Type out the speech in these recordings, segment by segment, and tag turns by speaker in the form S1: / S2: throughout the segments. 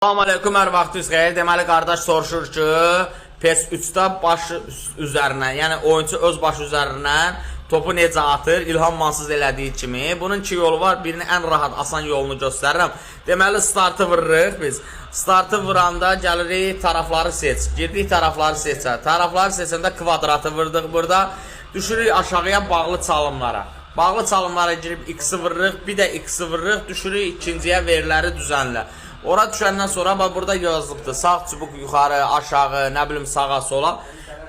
S1: Salam aleyküm, hər vaxtınız xeyir. Deməli, qardaş soruşur ki, PES 3-də başı üzərindən, yəni oyuncu öz başı üzərindən topu necə atır, İlham Mansız elədiyi kimi. Bunun iki yolu var, birini ən rahat, asan yolunu göstərirəm. Deməli, startı vururuq biz. Startı vuranda gəlirik, tarafları seç. Girdik, tarafları seçək. Tarafları seçəndə kvadratı vurduq burada. Düşürük aşağıya bağlı çalımlara. Bağlı çalımlara girib X-i vururuq, bir də X-i vururuq, düşürük ikinciyə veriləri düzənlə. Ora düşəndən sonra burada yazılıbdır. Sağ çubuq yuxarı, aşağı, nə bilim sağa, sola.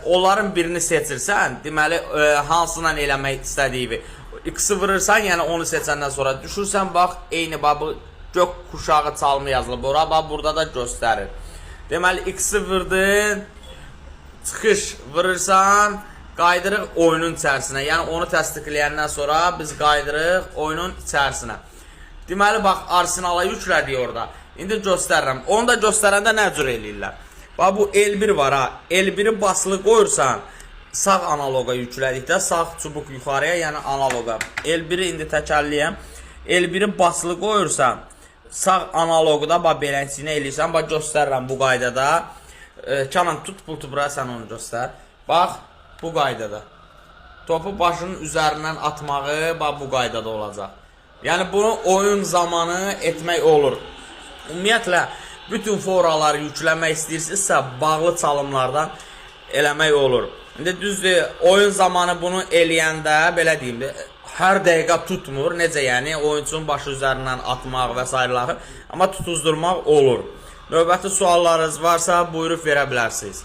S1: Onların birini seçirsən, deməli hansıyla eləmək istədiyi. X-i vurursan, yəni onu seçəndən sonra düşürsən, bax, eyni bu gök kuşağı çalımı yazılıb. Ora bax, burada da göstərir. Deməli X-i vurdun, çıxış vurursan, qaydırıq oyunun içərisinə. Yəni onu təsdiqləyəndən sonra biz qaydırıq oyunun içərisinə. Deməli, bax, Arsenala yüklədik orada. İndi göstərirəm. Onu da göstərəndə nə cür eləyirlər? Bax, bu L1 var ha. L1-i basılı qoyursan, sağ analoqa yüklədikdə sağ çubuq yuxarıya, yəni analoqa. L1-i indi təkərləyəm. L1-i basılı qoyursan, sağ analoqu da bax, belənciyini eləyirsən. Bax, göstərirəm bu qaydada. Canan, tut pultu bura, sən onu göstər. Bax, bu qaydada. Topu başının üzərindən atmağı bax, bu qaydada olacaq. Yəni, bunu oyun zamanı etmək olur. Ümumiyyətlə, bütün foraları yükləmək istəyirsinizsə, bağlı çalımlardan eləmək olur. İndi düzdür, oyun zamanı bunu eləyəndə, belə deyim, hər dəqiqə tutmur. Necə yəni, oyuncunun başı üzərindən atmaq və s. Amma tutuzdurmaq olur. Növbəti suallarınız varsa, buyurub verə bilərsiniz.